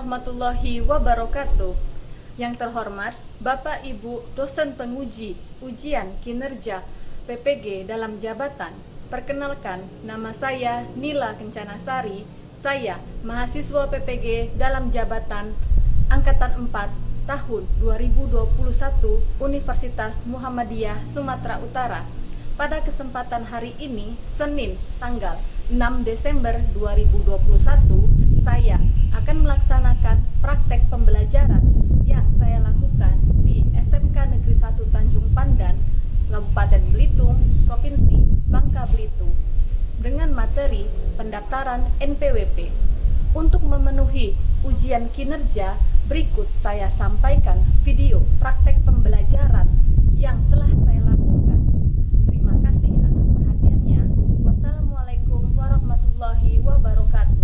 warahmatullahi wabarakatuh. Yang terhormat Bapak Ibu dosen penguji ujian kinerja PPG dalam jabatan. Perkenalkan, nama saya Nila Kencanasari. Saya mahasiswa PPG dalam jabatan Angkatan 4 tahun 2021 Universitas Muhammadiyah Sumatera Utara. Pada kesempatan hari ini, Senin tanggal 6 Desember 2021, saya akan melaksanakan praktek pembelajaran yang saya lakukan di SMK Negeri 1 Tanjung Pandan, Kabupaten Belitung, Provinsi Bangka Belitung, dengan materi pendaftaran NPWP. Untuk memenuhi ujian kinerja, berikut saya sampaikan video praktek pembelajaran yang telah saya lakukan. Terima kasih atas perhatiannya. Wassalamualaikum warahmatullahi wabarakatuh.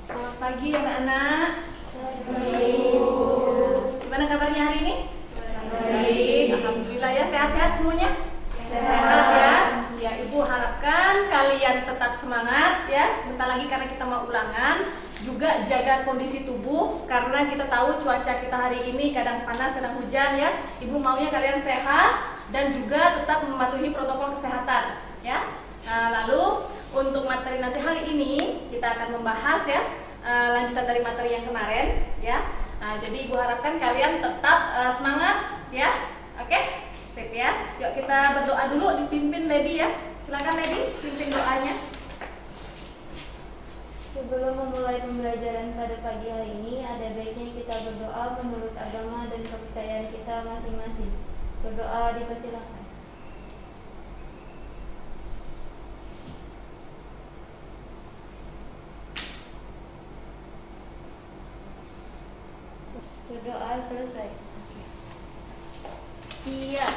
Selamat pagi anak-anak. Gimana kabarnya hari ini? Baik. Alhamdulillah ya, sehat-sehat semuanya? Sehat ya. Ya, Ibu harapkan kalian tetap semangat ya. Bentar lagi karena kita mau ulangan. Juga jaga kondisi tubuh karena kita tahu cuaca kita hari ini kadang panas, kadang hujan ya. Ibu maunya kalian sehat dan juga tetap mematuhi protokol kesehatan ya. Nah, lalu untuk materi nanti hari ini kita akan membahas ya lanjutan dari materi yang kemarin ya. Nah, jadi Ibu harapkan kalian tetap semangat ya. Oke? Sip ya. Yuk kita berdoa dulu, dipimpin Lady ya. Silakan Lady, pimpin doanya. Sebelum memulai pembelajaran pada pagi hari ini, ada baiknya kita berdoa menurut agama dan kepercayaan kita masing-masing. Berdoa dipersilakan. Berdoa selesai. Siap.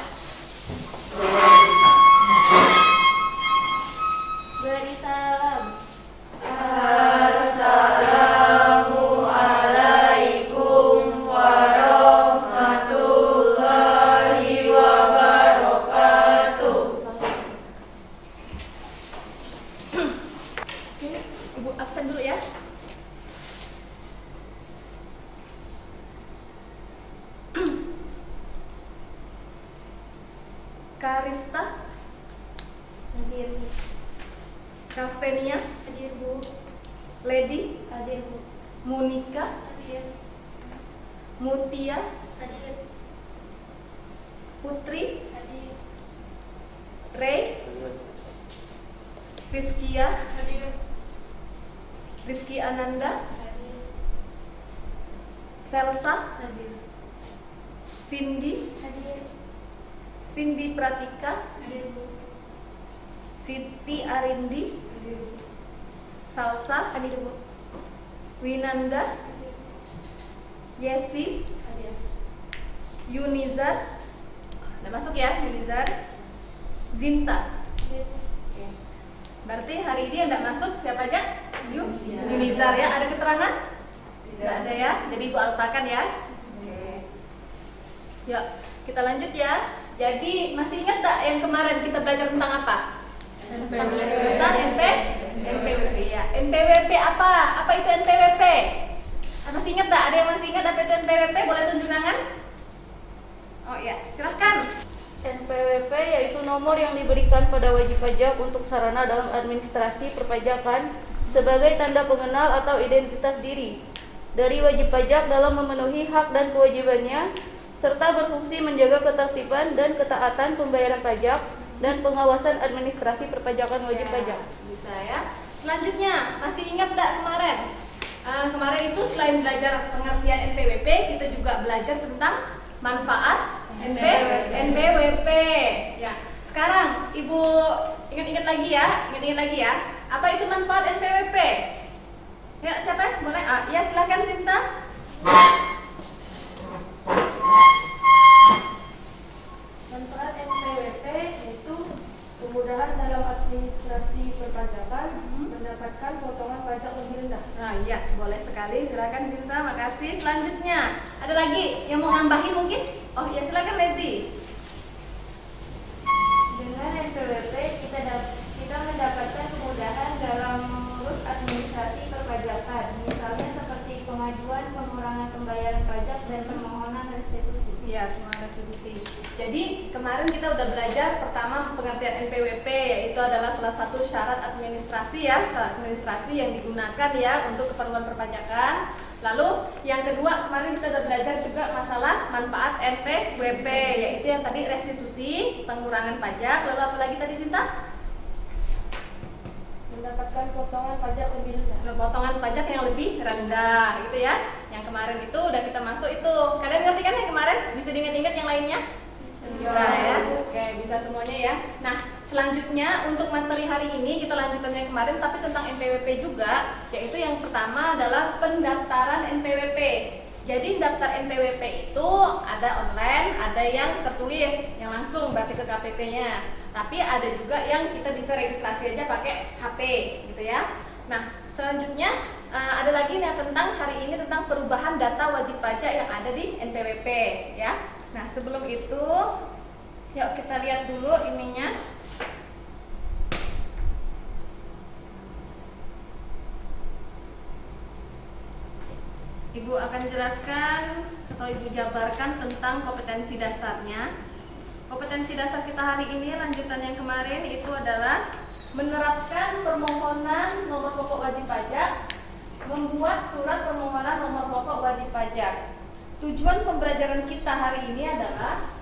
Beri salam. Assalamualaikum warahmatullahi wabarakatuh. Ibu absen dulu ya. Karista, Hadir Bu. Kastenia, Hadir Bu. Lady, Hadir Bu. Monika, Hadir. Mutia, Hadir. Putri, Hadir. Ray, Rizkia, Hadir. Rizky Ananda, Hadir. Selsa, Hadir. Cindy, Hadir. Cindy Pratika, Hadir Bu. Siti Arindi, Hadir Bu. Salsa, Hadir Bu. Winanda, Hadir. Yesi, Hadir. Yunizar, udah masuk ya Yunizar, Zinta. Hadir Bu. Berarti hari ini yang nggak masuk siapa aja? Yunizar ya. Ada keterangan? Nggak ada ya. Jadi Ibu alpakan ya. Yuk kita lanjut ya. Jadi masih ingat nggak yang kemarin kita belajar tentang apa? Tentang NPWP ya. NPWP apa? Apa itu NPWP? Masih ingat nggak? Ada yang masih ingat apa itu NPWP? Boleh tunjuk tangan? Oh ya, silahkan. NPWP yaitu nomor yang diberikan pada wajib pajak untuk sarana dalam administrasi perpajakan sebagai tanda pengenal atau identitas diri dari wajib pajak dalam memenuhi hak dan kewajibannya serta berfungsi menjaga ketertiban dan ketaatan pembayaran pajak dan pengawasan administrasi perpajakan wajib pajak. Bisa ya. Selanjutnya, masih ingat nggak kemarin? Kemarin itu selain belajar pengertian NPWP, kita juga belajar tentang manfaat NPWP. Ya. Sekarang Ibu ingat-ingat lagi ya, Apa itu manfaat NPWP? Ya, siapa? Boleh? Ya, silakan Sinta. Manfaat NPWP yaitu kemudahan dalam administrasi perpajakan, mendapatkan potongan pajak lebih rendah. Iya, boleh sekali. Silakan Sinta, makasih. Selanjutnya, ada lagi yang mau nambahin mungkin? Oh ya, silakan Leti. Dengan NPWP kita mendapatkan kemudahan dalam mengurus administrasi perpajakan, misalnya seperti pengajuan pengurangan pembayaran pajak dan permohonan restitusi. Iya, semua restitusi. Jadi kemarin kita udah belajar pertama pengertian NPWP, yaitu adalah salah satu syarat administrasi ya, syarat administrasi yang digunakan ya untuk keperluan perpajakan. Lalu yang kedua kemarin kita udah belajar juga masalah manfaat NPWP, yaitu yang tadi restitusi, pengurangan pajak. Lalu apa lagi tadi Sinta? Mendapatkan potongan pajak lebih rendah. Potongan pajak yang lebih rendah gitu ya. Yang kemarin itu udah kita masuk itu. Kalian ngerti kan yang kemarin? Bisa diingat-ingat yang lainnya? Bisa ya. Oke, bisa semuanya ya. Nah, selanjutnya untuk materi hari ini kita lanjutkan yang kemarin tapi tentang NPWP juga, yaitu yang pertama adalah pendaftaran NPWP. Jadi daftar NPWP itu ada online, ada yang tertulis, yang langsung berarti ke KPP-nya. Tapi ada juga yang kita bisa registrasi aja pakai HP gitu ya. Nah, selanjutnya ada lagi nih tentang hari ini tentang perubahan data wajib pajak yang ada di NPWP ya. Nah, sebelum itu yuk kita lihat dulu ininya. Ibu akan jelaskan atau Ibu jabarkan tentang kompetensi dasarnya. Kompetensi dasar kita hari ini lanjutan yang kemarin itu adalah menerapkan permohonan nomor pokok wajib pajak, membuat surat permohonan nomor pokok wajib pajak. Tujuan pembelajaran kita hari ini adalah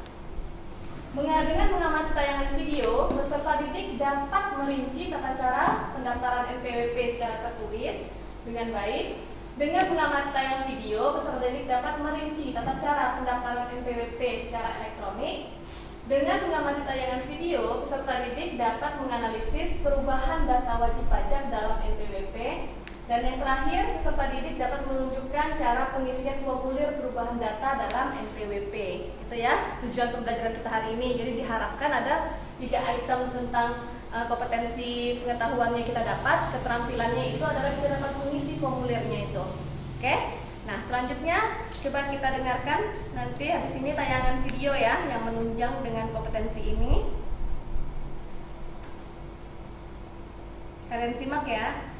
dengan mengamati tayangan video, peserta didik dapat merinci tata cara pendaftaran NPWP secara tertulis dengan baik. Dengan mengamati tayangan video, peserta didik dapat merinci tata cara pendaftaran NPWP secara elektronik. Dengan mengamati tayangan video, peserta didik dapat menganalisis perubahan data wajib pajak dalam NPWP. Dan yang terakhir, peserta didik dapat menunjukkan cara pengisian formulir perubahan data dalam NPWP. Itu ya, tujuan pembelajaran kita hari ini. Jadi diharapkan ada 3 item tentang kompetensi pengetahuannya kita dapat, keterampilannya itu adalah kita dapat mengisi formulirnya itu. Oke? Nah, selanjutnya coba kita dengarkan nanti habis ini tayangan video ya yang menunjang dengan kompetensi ini. Kalian simak ya.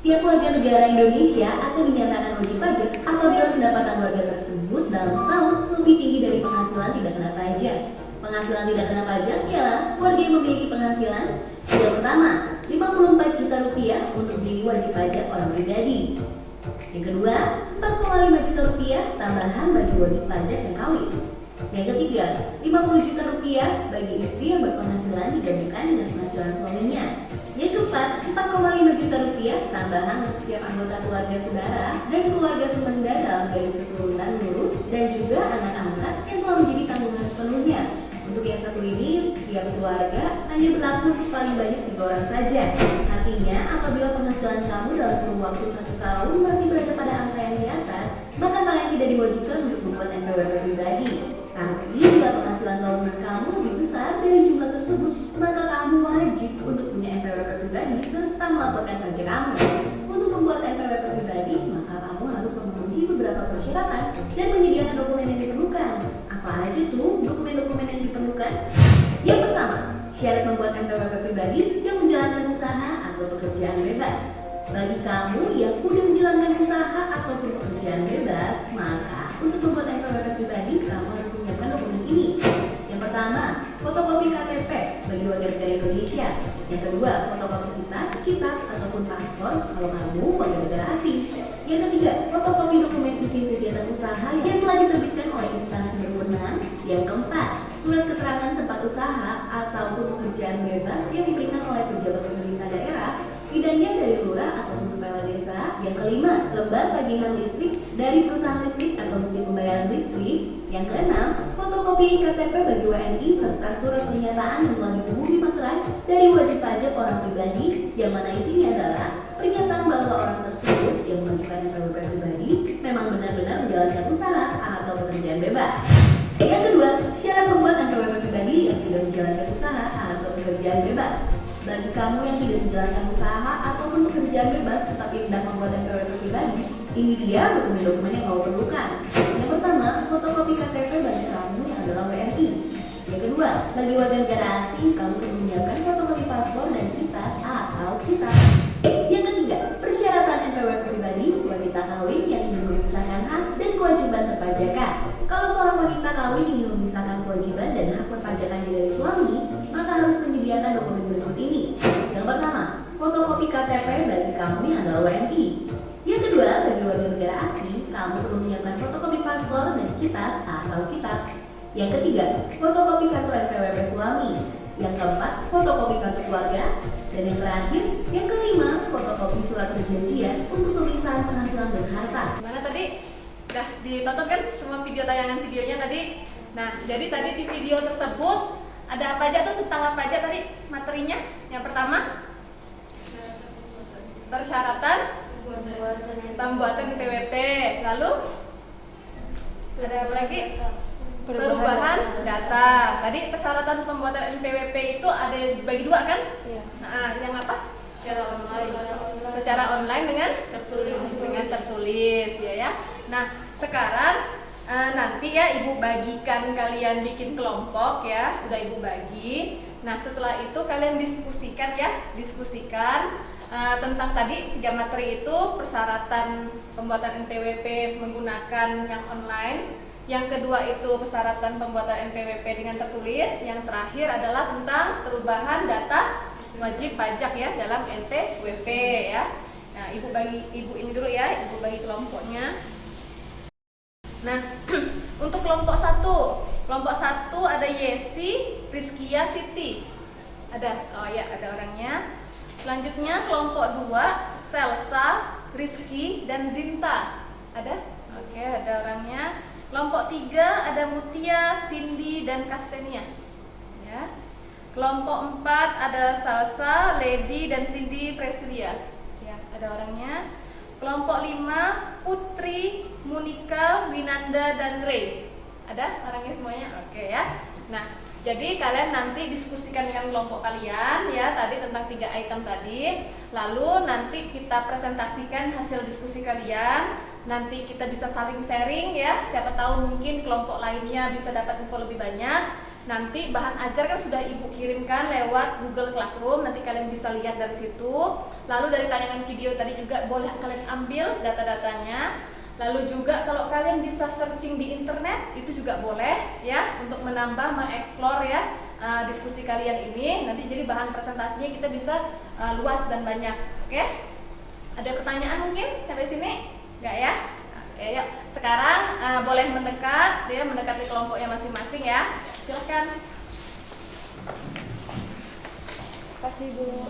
Setiap warga negara Indonesia akan dinyatakan wajib pajak apabila pendapatan warga tersebut dalam setahun lebih tinggi dari penghasilan tidak kena pajak. Penghasilan tidak kena pajak ialah warga yang memiliki penghasilan yang pertama 54 juta rupiah untuk diri wajib pajak orang pribadi. Yang kedua 4,5 juta rupiah tambahan bagi wajib pajak yang kawin. Yang ketiga 50 juta rupiah bagi istri yang berpenghasilan digabungkan dengan penghasilan suaminya. Yang keempat, 4,5 juta rupiah tambahan untuk setiap anggota keluarga saudara dan keluarga semenda dalam garis keturunan lurus dan juga anak-anak yang telah menjadi tanggungan sepenuhnya. Untuk yang satu ini, setiap keluarga hanya berlaku untuk paling banyak 3 orang saja. Artinya, apabila penghasilan kamu dalam kurun waktu 1 tahun masih berada pada angka yang di atas, maka kalian tidak diwajibkan untuk membuat NPWP pribadi. Tapi bila penghasilan tahunan kamu lebih besar dari jumlah tersebut, maka kamu wajib untuk punya NPWP pribadi serta melaporkan pajak kamu. Untuk membuat NPWP pribadi, maka kamu harus memenuhi beberapa persyaratan dan menyediakan dokumen yang diperlukan. Apa aja tuh dokumen-dokumen yang diperlukan? Yang pertama, syarat membuat NPWP pribadi yang menjalankan usaha atau pekerjaan bebas. Bagi kamu yang sudah menjalankan usaha ataupun pekerjaan bebas, maka untuk membuat NPWP pribadi, kamu harus menyiapkan dokumen ini. Yang pertama, fotokopi KTP bagi warga negara Indonesia. Yang kedua, fotokopi kitas ataupun paspor kalau kamu warga negara asing. Yang ketiga, fotokopi dokumen izin kegiatan usaha yang telah diterbitkan oleh instansi berwenang. Yang keempat, surat keterangan tempat usaha ataupun pekerjaan bebas yang diberikan oleh pejabat pemerintah daerah, setidaknya dari lurah ataupun kepala desa. Yang kelima, lembar tagihan listrik dari perusahaan listrik atau bukti pembayaran listrik. Yang keenam, foto fotokopi KTP bagi WNI serta surat pernyataan yang telah ditemui materai dari wajib pajak orang pribadi yang mana isinya adalah pernyataan bahwa orang tersebut yang mengajukan NPWP pribadi memang benar-benar menjalankan usaha atau pekerjaan bebas. Yang kedua, syarat membuat NPWP pribadi yang tidak menjalankan usaha atau pekerjaan bebas. Bagi kamu yang tidak menjalankan usaha ataupun pekerjaan bebas tetapi hendak membuat NPWP pribadi, ini dia dokumen-dokumen yang kamu perlukan. Yang pertama, fotokopi KTP bagi kamu yang adalah WNI. Yang kedua, bagi warga negara asing, kamu perlu menyiapkan fotokopi paspor dan kitas atau kitas. Yang ketiga, persyaratan NPWP pribadi wanita kawin yang ingin memisahkan hak dan kewajiban perpajakan. Kalau seorang wanita kawin ingin memisahkan kewajiban dan hak perpajakannya dari suami, maka harus menyediakan dokumen berikut ini. Yang pertama, fotokopi KTP bagi kamu yang adalah WNI. Yang kedua, bagi warga negara asing, kamu perlu menyiapkan fotokopi paspor dan kitas atau kitab. Yang ketiga, fotokopi kartu NPWP suami. Yang keempat, fotokopi kartu keluarga. Dan yang terakhir, yang kelima, fotokopi surat perjanjian untuk pemisahan penghasilan dan harta. Gimana tadi? Udah ditonton kan semua tayangan videonya tadi? Nah, jadi tadi di video tersebut ada apa aja tuh, tentang apa aja tadi materinya? Yang pertama, persyaratan pembuatan NPWP. Lalu ada apa lagi? Perubahan data. Tadi persyaratan pembuatan NPWP itu ada bagi dua kan? Iya. Nah, yang apa? Secara online dengan tertulis ya. Nah, sekarang nanti ya Ibu bagikan, kalian bikin kelompok ya, udah Ibu bagi. Nah, setelah itu kalian diskusikan tentang tadi 3 materi itu, persyaratan pembuatan NPWP menggunakan yang online. Yang kedua itu persyaratan pembuatan NPWP dengan tertulis. Yang terakhir adalah tentang perubahan data wajib pajak ya dalam NPWP ya. Nah, Ibu ini dulu ya, Ibu bagi kelompoknya. Nah, untuk kelompok 1 ada Yesi, Rizkia, Siti. Ada orangnya. Selanjutnya kelompok 2 Selsa, Rizky, dan Zinta. Ada? Oke, ada orangnya. Kelompok 3 ada Mutia, Cindy, dan Kastenia. Ya. Kelompok 4 ada Salsa, Lady, dan Cindy Presilia. Ya, ada orangnya. Kelompok 5 Putri, Monica, Winanda, dan Ray. Ada orangnya semuanya? Oke ya. Nah, jadi kalian nanti diskusikan dengan kelompok kalian ya tadi tentang 3 item tadi. Lalu nanti kita presentasikan hasil diskusi kalian. Nanti kita bisa saling sharing ya. Siapa tahu mungkin kelompok lainnya bisa dapat info lebih banyak. Nanti bahan ajar kan sudah Ibu kirimkan lewat Google Classroom. Nanti kalian bisa lihat dari situ. Lalu dari tayangan video tadi juga boleh kalian ambil data-datanya. Lalu juga kalau kalian bisa searching di internet itu juga boleh ya untuk menambah, mengeksplor ya diskusi kalian ini. Nanti jadi bahan presentasinya kita bisa luas dan banyak. Oke? Ada pertanyaan mungkin sampai sini? Enggak ya? Oke, yuk. Sekarang boleh mendekat ya, mendekati kelompoknya masing-masing ya. Silakan. kasih dulu.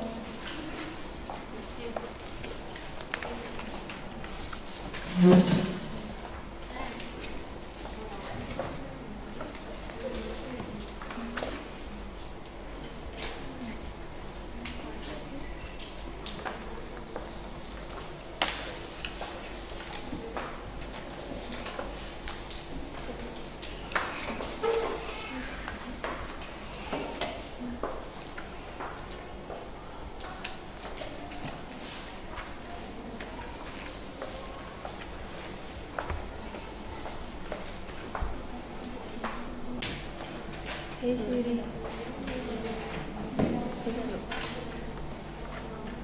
Hey Siri,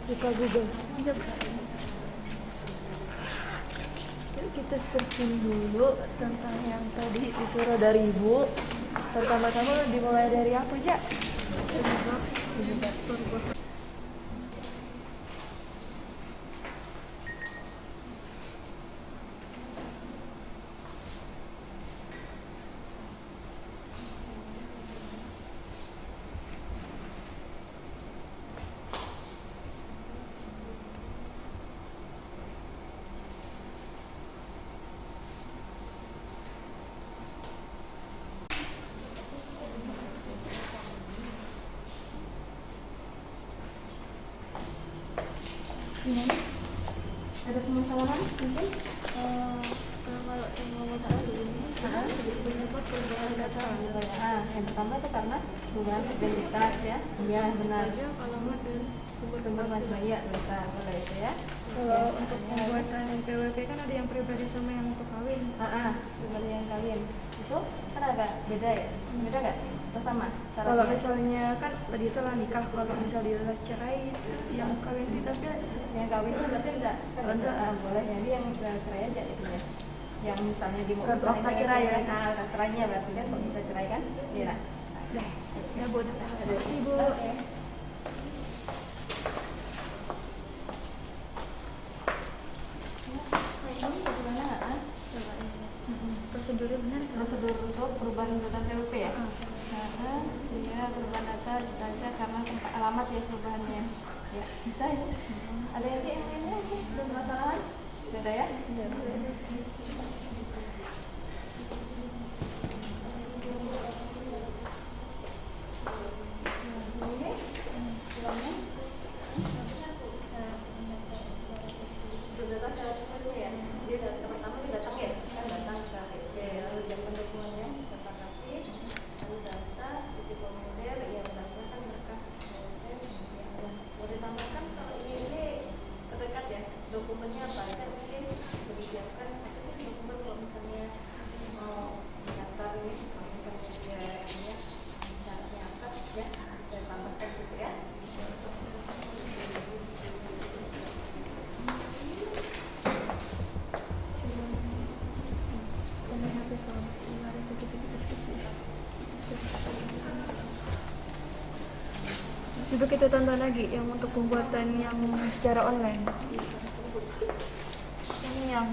buka Google. Yuk kita searching dulu tentang yang tadi disuruh dari Ibu. Pertama-tama dimulai dari apa aja? Gimana? Ada permasalahan mungkin? Kalau yang ngomong soal ini, penyebab perubahan data. Yang pertama itu karena perubahan identitas ya. Iya benar. Alamat dan sumber Penghasilan ya bisa boleh itu ya. Kalau untuk pembuatan PWP kan ada yang pribadi sama yang untuk kawin. Pribadi yang kawin itu kan agak beda ya. Beda nggak? Atau sama? Kalau misalnya kan tadi itu lah nikah, kalau misalnya dia cerai, yang kawin kita kan yang kawin itu berarti enggak kan Enggak. boleh, jadi yang udah cerai aja itu ya. Yang misalnya di Kan akta cerai ya. akta cerainya berarti kan kalau kita cerai kan iya. ya Bu, terima kasih Bu. Oke. Prosedurnya benar. Prosedur untuk perubahan data PWP ya. Iya perubahan data dibaca karena tempat alamat ya perubahannya. Ya bisa ya. Ada yang lainnya sih ada masalah? Tidak ada ya? Dokumennya apa? Kan mungkin lebih siapkan apa sih dokumen kalau misalnya mau daftar ini kalau misalnya dia ini ya syaratnya apa ya saya tambahkan gitu ya. Coba kita tonton lagi yang untuk pembuatan yang secara online. Ini yang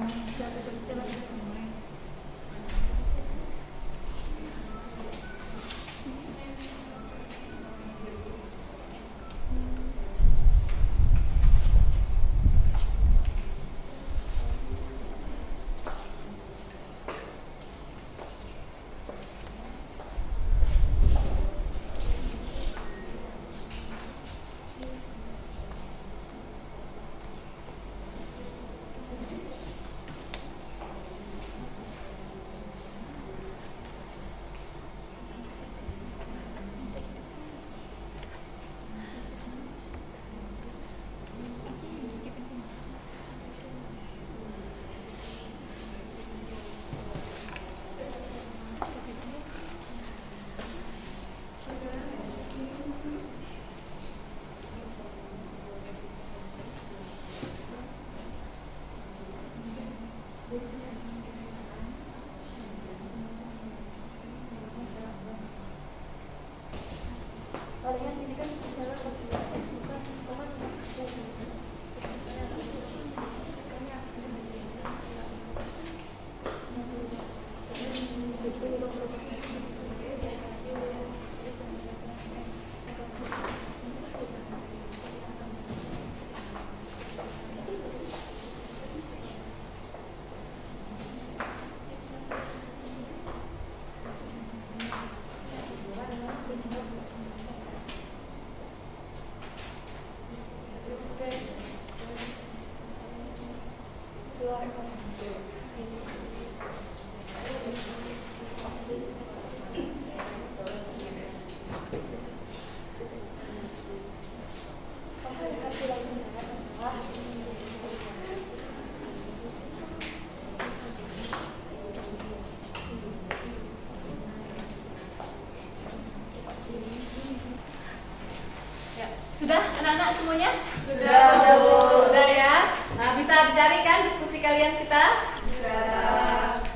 Sudah anak-anak semuanya? Sudah, Bu. Sudah ya. Nah, bisa dicari kan diskusi kalian kita? Bisa.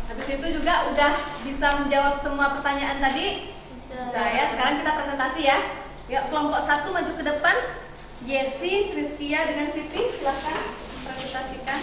Habis itu juga udah bisa menjawab semua pertanyaan tadi? Bisa ya. Sekarang kita presentasi ya. Yuk kelompok 1 maju ke depan. Yesi, Rizkia dengan Siti, silahkan presentasikan.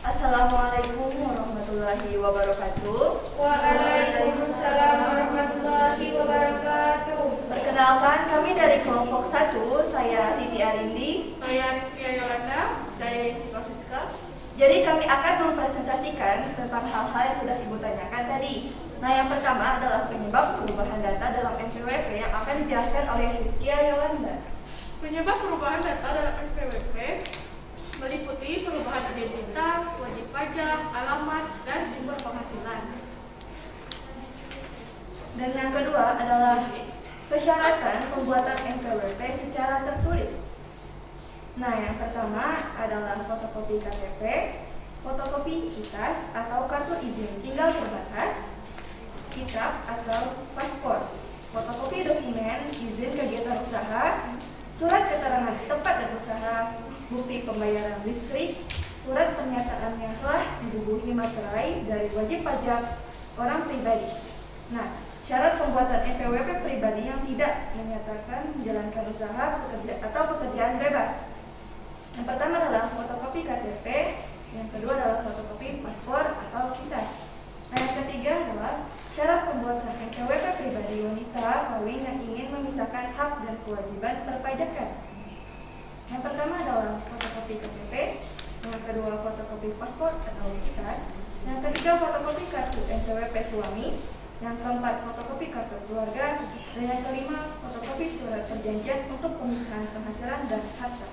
Assalamualaikum warahmatullahi wabarakatuh. Waalaikumsalam warahmatullahi wabarakatuh. Perkenalkan, kami dari kelompok 1. Saya Siti Arindi. Saya Rizkia Yolanda. Saya Yesi Francisca. Jadi kami akan mempresentasikan tentang hal-hal yang sudah Ibu tanyakan tadi. Nah, yang pertama adalah penyebab perubahan data dalam NPWP yang akan dijelaskan oleh Rizky Yolanda. Penyebab perubahan data dalam NPWP meliputi perubahan identitas, wajib pajak, alamat, dan sumber penghasilan. Dan yang kedua adalah persyaratan pembuatan NPWP secara tertulis. Nah, yang pertama adalah fotokopi KTP, fotokopi kitas atau kartu izin tinggal terbatas, kitab atau paspor, fotokopi dokumen izin kegiatan usaha, surat keterangan tempat dan usaha, bukti pembayaran listrik, surat pernyataan yang telah dibubuhi materai dari wajib pajak orang pribadi. Nah, syarat pembuatan NPWP pribadi yang tidak menyatakan menjalankan usaha atau pekerjaan bebas. Yang pertama adalah fotokopi KTP, yang kedua adalah fotokopi paspor atau kitas. Nah, yang ketiga adalah syarat pembuatan NPWP pribadi wanita kawin yang ingin memisahkan hak dan kewajiban perpajakan. Yang pertama adalah fotokopi KTP, yang kedua fotokopi paspor atau kitas, yang ketiga fotokopi kartu NPWP suami, yang keempat fotokopi kartu keluarga, dan yang kelima fotokopi surat perjanjian untuk pemisahan penghasilan dan harta.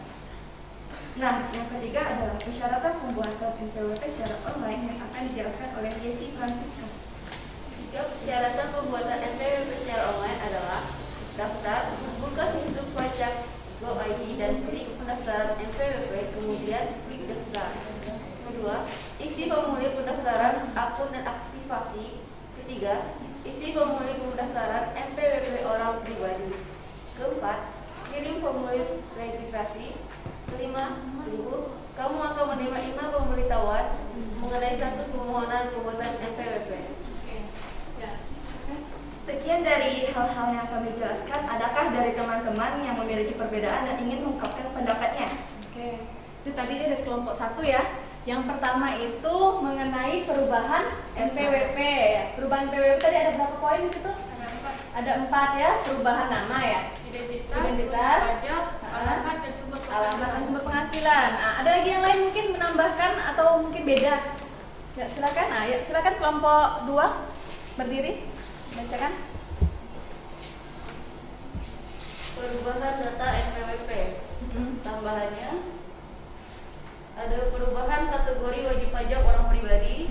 Nah, yang ketiga adalah persyaratan pembuatan NPWP secara online yang akan dijelaskan oleh Yesi Francisca. Persyaratan pembuatan NPWP secara online adalah daftar, buka situs pajak Go.id dan klik pendaftaran NPWP, kemudian klik daftar. Kedua, isi formulir pendaftaran akun dan aktivasi. Ketiga, isi formulir pendaftaran NPWP orang pribadi. Keempat, kirim formulir registrasi. Kelima, tunggu, kamu akan menerima email pemberitahuan mengenai status permohonan pembuatan NPWP. Sekian dari hal-hal yang kami jelaskan. Adakah dari teman-teman yang memiliki perbedaan dan ingin mengungkapkan pendapatnya? Oke, itu tadi dari kelompok 1 ya. Yang pertama itu mengenai perubahan NPWP. Perubahan NPWP tadi ada berapa poin di situ? Ada 4 ya. Perubahan nama ya. Identitas, pajak, alamat dan sumber penghasilan. Nah, ada lagi yang lain mungkin menambahkan atau mungkin beda? Ya, silakan. Nah, ya, silakan kelompok 2 berdiri. Bacakan. Perubahan data NPWP. Tambahannya ada perubahan kategori wajib pajak orang pribadi,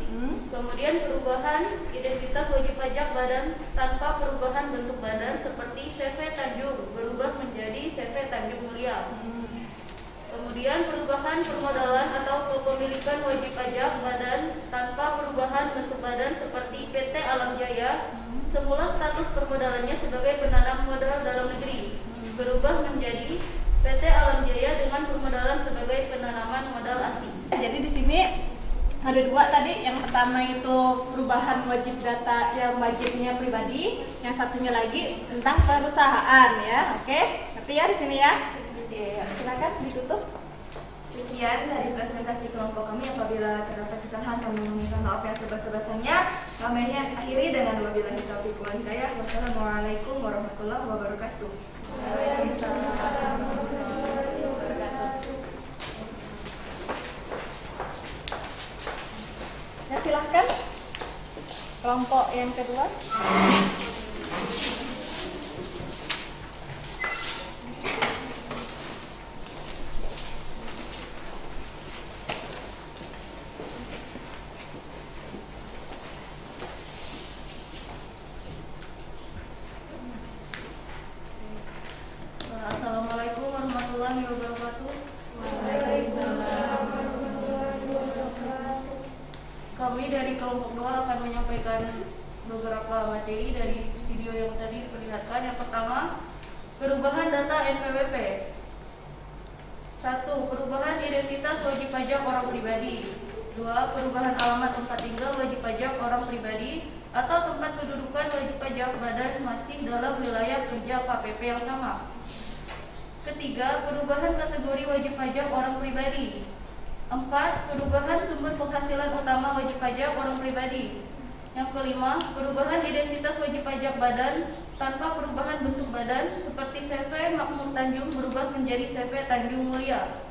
kemudian perubahan identitas wajib pajak badan tanpa perubahan bentuk badan seperti CV Tanjung berubah menjadi CV Tanjung Mulia. Kemudian perubahan permodalan atau kepemilikan wajib pajak badan tanpa perubahan bentuk badan seperti PT Alam Jaya, semula status permodalannya sebagai penanam modal dalam negeri berubah menjadi PT Alam Jaya dengan permodalan sebagai penanaman modal asing. Jadi di sini ada 2 tadi. Yang pertama itu perubahan wajib data yang wajibnya pribadi, yang satunya lagi tentang perusahaan ya. Oke, ngerti ya di sini ya? Ya, silakan ditutup. Sekian dari presentasi kelompok kami. Apabila terdapat kesalahan, kami meminta maaf yang sebesar-besarnya. Kami akhiri dengan wabillahi taufiq wal hidayah. Wassalamualaikum warahmatullahi wabarakatuh. Ya, silahkan kelompok yang kedua. Assalamualaikum warahmatullahi wabarakatuh. Kami dari kelompok 2 akan menyampaikan beberapa materi dari video yang tadi diperlihatkan. Yang pertama, perubahan data NPWP. 1. Perubahan identitas wajib pajak orang pribadi. 2. Perubahan alamat tempat tinggal wajib pajak orang pribadi atau tempat kedudukan wajib pajak badan masih dalam wilayah kerja KPP yang sama. Ketiga, perubahan kategori wajib pajak orang pribadi. 4. Perubahan sumber penghasilan utama wajib pajak orang pribadi. Yang kelima, perubahan identitas wajib pajak badan tanpa perubahan bentuk badan seperti CV Makmur Tanjung berubah menjadi CV Tanjung Mulia.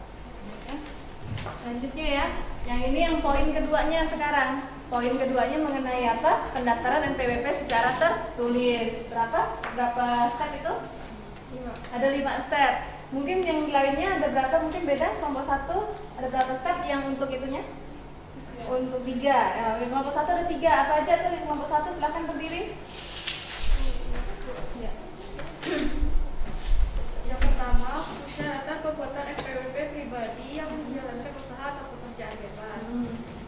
Selanjutnya ya, Yang ini yang poin keduanya sekarang. Poin keduanya mengenai apa? Pendaftaran NPWP secara tertulis. Berapa step itu? 5. Ada 5 step. Mungkin yang lainnya ada berapa? Mungkin beda. Kelompok 1 ada berapa step yang untuk itunya? Untuk 3. Ya, kelompok 1 ada 3. Apa aja tuh yang kelompok 1? Silahkan berdiri. Ya. Yang pertama, persyaratan pembuatan NPWP pribadi yang menjalankan usaha atau pekerjaan bebas.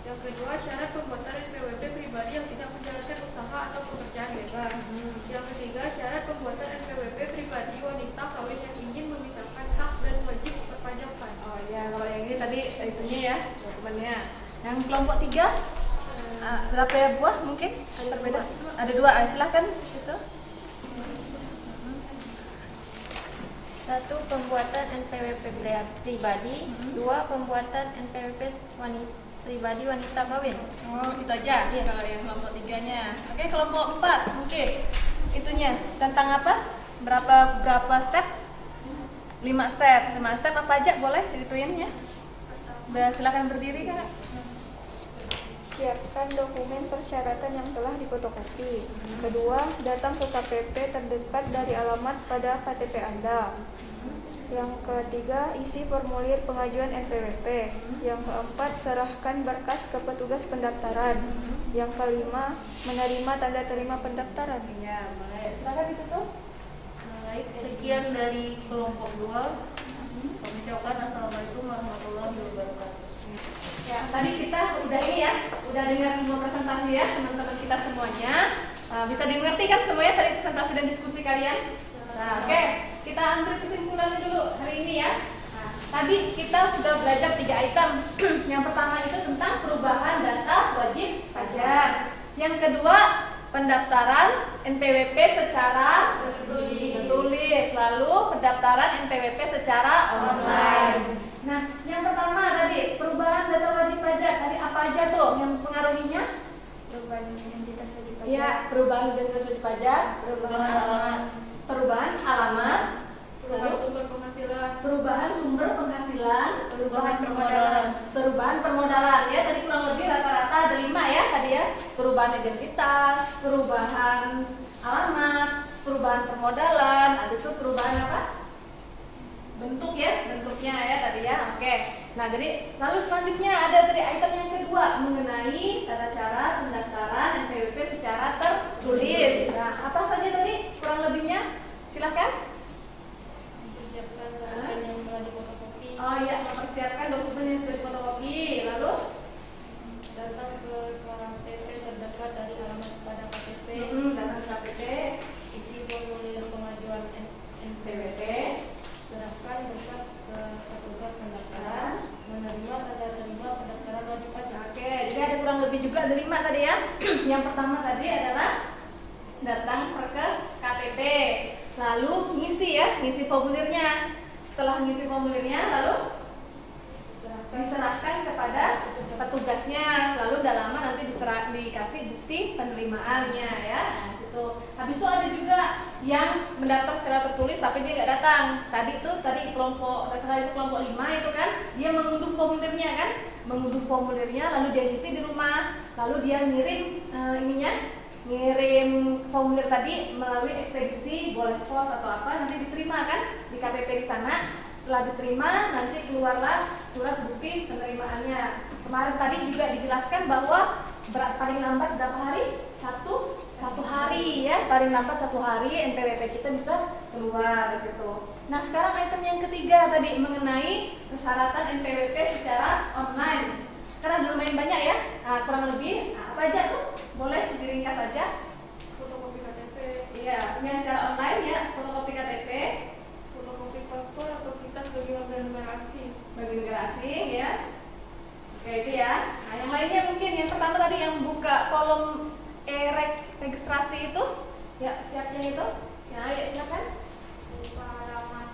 Yang kedua, syarat pembuatan NPWP pribadi yang tidak menjalankan usaha atau pekerjaan bebas. Yang ketiga, syarat pembuatan NPWP pribadi wanita kawin yang ingin memisahkan hak dan wajib perpajakan. Oh ya, kalau yang ini tadi itunya ya, dokumennya. Yang kelompok 3 berapa ya buah mungkin? Berbeda. Ada 2. Silahkan itu. 1. Pembuatan NPWP pribadi. 2. Pembuatan NPWP pribadi wanita kawin. Oh, itu aja kalau yang kelompok 3-nya. Oke, kelompok 4 mungkin itunya tentang apa? Berapa step? 5 step. 5 step apa aja boleh dituin ya? Silakan berdiri Kak. Siapkan dokumen persyaratan yang telah difotokopi. Kedua, datang ke KPP terdekat dari alamat pada KTP Anda. Yang ketiga, isi formulir pengajuan NPWP. Yang keempat, serahkan berkas ke petugas pendaftaran. Yang kelima, menerima tanda terima pendaftaran. Ya, boleh. Silakan ditutup. Baik, sekian dari kelompok 2. Kami ucapkan assalamualaikum warahmatullahi wabarakatuh. Ya, tadi kita udah ini ya, udah dengar semua presentasi ya teman-teman kita semuanya. Bisa dimengerti kan semuanya tadi presentasi dan diskusi kalian? Nah, oke, kita ambil kesimpulannya dulu hari ini ya. Nah, tadi kita sudah belajar 3 item. Yang pertama itu tentang perubahan data wajib pajak. Yang kedua, pendaftaran NPWP secara tertulis, lalu pendaftaran NPWP secara online. Nah, yang pertama tadi perubahan data wajib pajak. Tadi apa aja tuh yang mempengaruhinya? Perubahan identitas wajib pajak. Iya, perubahan identitas wajib pajak, perubahan alamat, Perubahan sumber penghasilan. perubahan sumber penghasilan, perubahan permodalan ya. Tadi kurang lebih rata-rata ada 5 ya tadi ya. Perubahan identitas, perubahan alamat, perubahan permodalan, habis itu perubahan apa? Bentuk ya, bentuknya ya tadi ya. Oke. Nah, jadi lalu selanjutnya ada tadi item yang kedua mengenai tata cara pendaftaran NPWP secara tertulis. Nah, apa saja tadi kurang lebihnya? Silakan. Persiapkan dokumen yang telah difotokopi. Oh iya, mempersiapkan dokumen yang sudah difotokopi. Lalu Datang ke KTP terdekat dari alamat pada KTP. datang ke KPP, Isi formulir pengajuan NPWP, serahkan berkas ke petugas pendaftaran, menerima tanda terima pendaftaran wajib pajak. Oke, jadi ada kurang lebih juga ada 5 tadi ya. Yang pertama tadi adalah datang ke KPP, lalu ngisi ya, ngisi formulirnya. Setelah ngisi formulirnya, lalu diserahkan kepada petugasnya, lalu udah lama nanti dikasih bukti penerimaannya ya. Nah, situ. Habis itu ada juga yang mendaftar secara tertulis tapi dia nggak datang. Tadi kelompok 5 itu kan dia mengunduh formulirnya kan, mengunduh formulirnya lalu dia isi di rumah, lalu dia ngirim ngirim formulir tadi melalui ekspedisi, boleh pos atau apa, nanti diterima kan di KPP di sana. Setelah diterima nanti keluarlah surat bukti penerimaannya. Kemarin tadi juga dijelaskan bahwa paling lambat berapa hari? Satu hari ya, paling lambat 1 hari NPWP kita bisa keluar di situ. Nah, sekarang item yang ketiga tadi mengenai persyaratan NPWP secara online. Karena belum main banyak ya, kurang lebih apa aja tuh? Boleh diringkas saja. Fotokopi KTP, Iya, yang secara online ya, fotokopi KTP, fotokopi paspor atau kitas bagi warga negara asing. bagi negara asing ya. Oke, itu ya. Nah, yang lainnya mungkin yang pertama tadi yang buka kolom registrasi itu, ya siapnya itu. Ya, ayo silakan. Buka halaman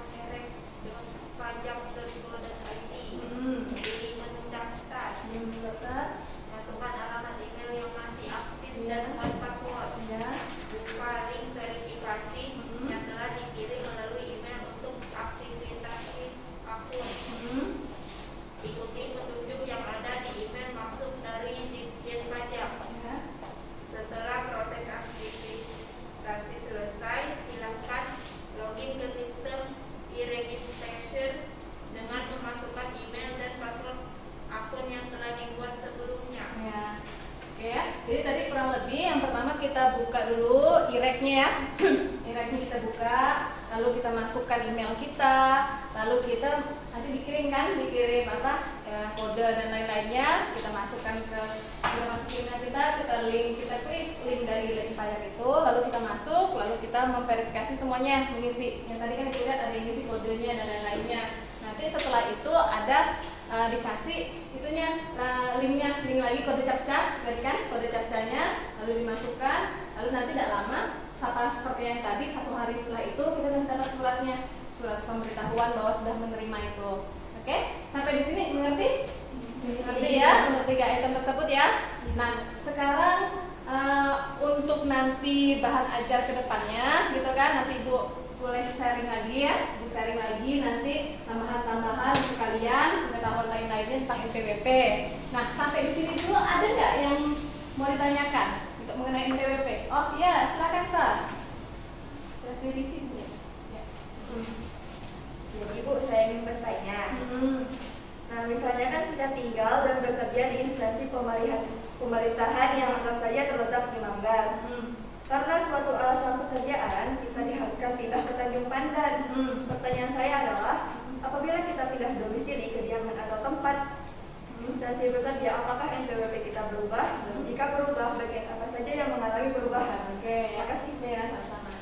pajak.go.id. Pilih menu daftar. Masukkan alamat email yang masih aktif dan password. Ya. Buka link verifikasi yang telah dikirim melalui email untuk aktivitas akun. Ikuti petunjuk yang ada di email lebih, yang pertama kita buka dulu IREK-nya ya. IREK-nya kita buka, lalu kita masukkan email kita, lalu kita nanti dikirim apa kode dan lain-lainnya, kita masukkan kita masukin email kita klik link dari link pajak itu, lalu kita masuk, lalu kita memverifikasi semuanya, mengisi. Yang tadi kan kita lihat ada ngisi kodenya dan lain-lainnya. Nanti setelah itu ada dikasih itunya link lagi kode captcha, kan kode captchanya lalu dimasukkan, lalu nanti tidak lama sama seperti yang tadi 1 hari setelah itu kita dapat surat pemberitahuan bahwa sudah menerima itu. Oke, sampai di sini mengerti ya, untuk 3 item tersebut ya. Nah sekarang untuk nanti bahan ajar kedepannya gitu kan, nanti Ibu boleh sharing lagi ya, Ibu sharing lagi nanti tambahan untuk kalian pengetahuan lain-lainnya tentang NPWP. Nah sampai di sini dulu ada nggak yang mau ditanyakan untuk mengenai NPWP? Oh iya, silakan Sa. Sudah diri ya. Jadi Bu, saya ingin bertanya. Nah, misalnya kan kita tinggal dan bekerja di instansi pemerintahan yang anggap saja terletak di Manggar. Karena suatu alasan pekerjaan, kita diharuskan pindah ke Tanjung Pandan. Pertanyaan saya adalah, apabila kita pindah domisili, kediaman atau tempat instansi bekerja, apakah NPWP kita berubah? Dan jika berubah, bagian apa saja yang mengalami perubahan? Oke, Terima kasih. ya, sama-sama.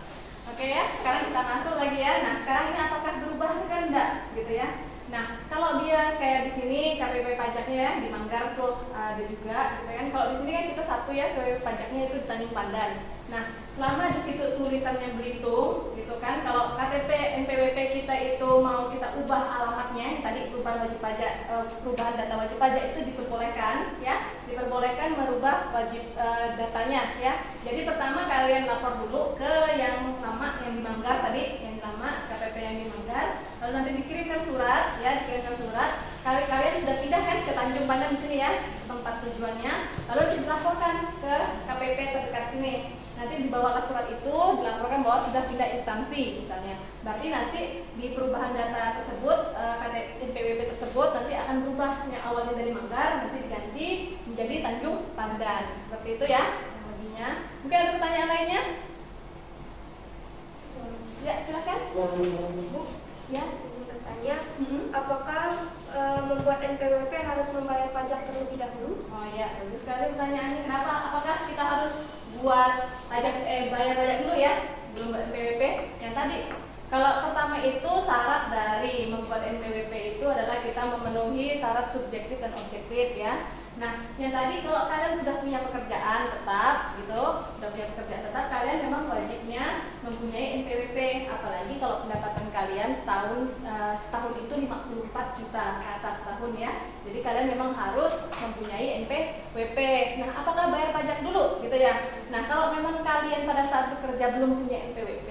Oke ya, sekarang kita masuk lagi ya. Nah sekarang ini apakah berubah kan enggak, gitu ya? Nah kalau dia kayak di sini KPP pajaknya ya di Manggar tuh ada juga, gitu kan? Kalau di sini kan kita satu ya KPP pajaknya itu di Tanjung Pandan. Nah selama di situ tulisannya Belitung, gitu kan? Kalau KTP NPWP kita itu mau kita ubah alamatnya, tadi perubahan wajib pajak, perubahan data wajib pajak itu diperbolehkan, ya, diperbolehkan merubah wajib datanya, ya. Jadi pertama kalian lapor dulu ke yang lama yang di Manggar tadi, yang lama KPP yang di Manggar, lalu nanti dikirimkan surat, ya, dikirimkan surat. Kalian sudah pindah kan ke Tanjung Pandan di sini ya, tempat tujuannya, lalu dilaporkan ke KPP terdekat sini. Nanti dibawalah surat itu, dilaporkan bahwa sudah pindah instansi misalnya. Berarti nanti di perubahan data tersebut, NPWP tersebut nanti akan berubah, yang awalnya dari Manggar nanti diganti menjadi Tanjung Pandan. Seperti itu ya teknologinya. Mungkin ada pertanyaan lainnya? Ya silakan. Bu, ya. Bertanya, apakah membuat NPWP harus membayar pajak terlebih dahulu? Oh iya, bagus sekali pertanyaannya. Kenapa? Apakah kita harus buat bayar pajak dulu ya sebelum buat NPWP? Yang tadi, kalau pertama itu syarat dari membuat NPWP itu adalah kita memenuhi syarat subjektif dan objektif ya. Nah, yang tadi kalau kalian sudah punya pekerjaan tetap gitu, sudah punya pekerjaan tetap, kalian memang wajibnya mempunyai NPWP. Apalagi kalau pendapatan kalian setahun itu 54 juta ke atas tahun ya. Jadi kalian memang harus mempunyai NPWP. Nah, apakah bayar pajak dulu gitu ya? Nah, kalau memang kalian pada saat bekerja belum punya NPWP,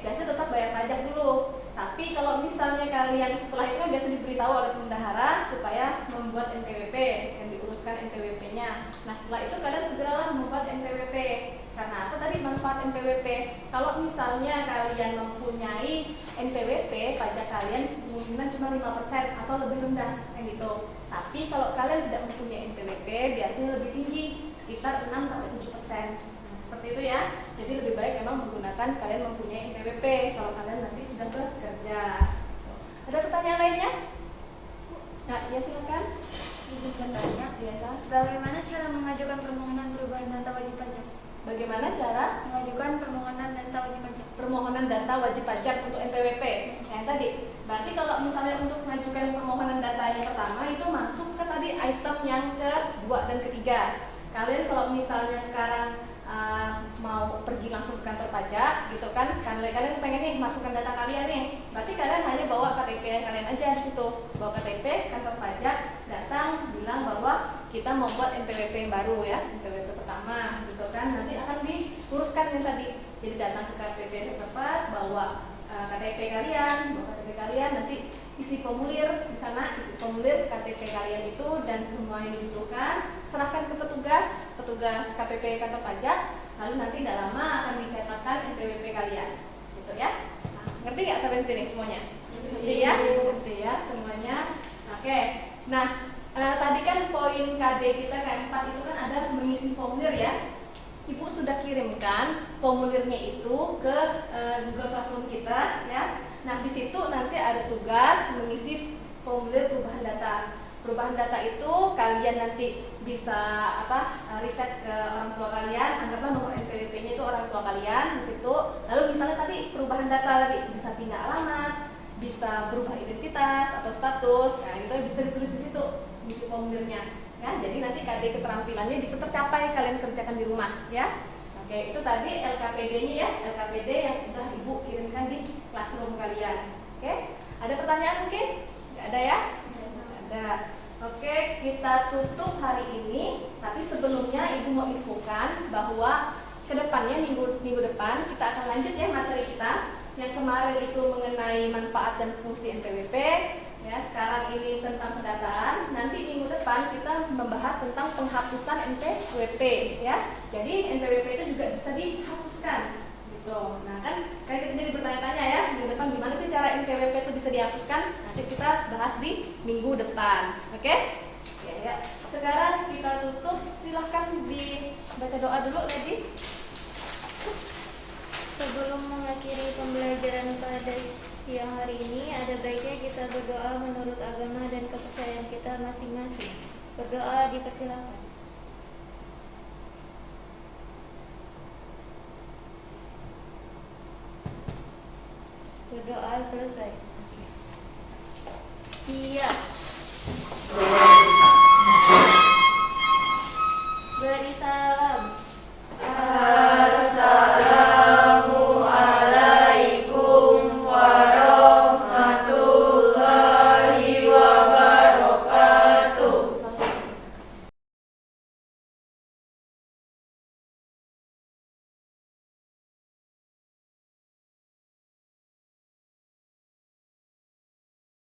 biasanya tetap bayar pajak dulu. Tapi kalau misalnya kalian setelah itu kan biasa diberitahu oleh bendahara supaya membuat NPWP, yang diuruskan NPWP-nya. Nah setelah itu kalian segeralah membuat NPWP. Karena apa tadi manfaat NPWP? Kalau misalnya kalian mempunyai NPWP, pajak kalian kemungkinan cuma 5% atau lebih rendah, kayak gitu. Tapi kalau kalian tidak mempunyai NPWP, biasanya lebih tinggi, sekitar 6-7%. Seperti itu ya. Jadi lebih baik memang menggunakan kalian mempunyai NPWP kalau kalian nanti sudah bekerja. Ada pertanyaan lainnya? Nah, ya silakan. Izin bertanya, biasa. Bagaimana cara mengajukan permohonan perubahan data wajib pajak? Bagaimana cara Mengajukan permohonan data wajib pajak. permohonan data wajib pajak untuk NPWP? Yang tadi. Berarti kalau misalnya untuk mengajukan permohonan data yang pertama itu masuk ke tadi item yang kedua dan ketiga. Kalian kalau misalnya sekarang mau pergi langsung ke kantor pajak gitu kan, kalian pengen nih masukkan data kalian nih, berarti kalian hanya bawa KTP kalian aja di situ, bawa KTP kantor pajak, datang bilang bahwa kita mau buat NPWP yang baru ya, NPWP pertama gitu kan, nanti akan diuruskan yang tadi. Jadi datang ke KTP yang tepat, bawa KTP kalian, nanti isi formulir di sana, isi formulir KTP kalian itu dan semua yang dibutuhkan, serahkan ke petugas KPP kantor pajak, lalu nanti tidak lama akan dicetakkan NPWP kalian, gitu ya. Nah, ngerti nggak sampai sini semuanya? Ngerti ya semuanya. Oke. Nah, tadi kan poin KD kita K4 itu kan ada mengisi formulir ya. Ibu sudah kirimkan formulirnya itu ke Google Classroom kita ya. Nah, di situ nanti ada tugas mengisi formulir perubahan data. Perubahan data itu kalian nanti bisa riset ke orang tua kalian, anggaplah nomor NPWP-nya itu orang tua kalian di situ. Lalu misalnya tadi perubahan data lagi, bisa pindah alamat, bisa berubah identitas atau status. Nah, itu bisa ditulis di situ, isi formulirnya. Ya, jadi nanti KD keterampilannya bisa tercapai kalian kerjakan di rumah ya. Oke, itu tadi LKPD-nya ya, LKPD yang sudah Ibu kirimkan di classroom kalian. Oke, ada pertanyaan mungkin? Nggak ada ya? Nggak ada. Oke, kita tutup hari ini. Tapi sebelumnya Ibu mau infokan bahwa kedepannya minggu depan kita akan lanjut ya materi kita. Yang kemarin itu mengenai manfaat dan fungsi NPWP. Ya, sekarang ini tentang pendataan. Nanti minggu depan kita membahas tentang penghapusan NPWP ya. Jadi NPWP itu juga bisa dihapuskan gitu. Nah, kan kita jadi bertanya-tanya ya, minggu depan gimana sih cara NPWP itu bisa dihapuskan? Nanti kita bahas di minggu depan. Oke? Ya. Sekarang kita tutup. Silahkan dibaca doa dulu, Lady. Sebelum mengakhiri pembelajaran pada siang hari ini, ada baiknya kita berdoa menurut agama dan kepercayaan kita masing-masing. Berdoa dipersilakan. Berdoa selesai. Iya.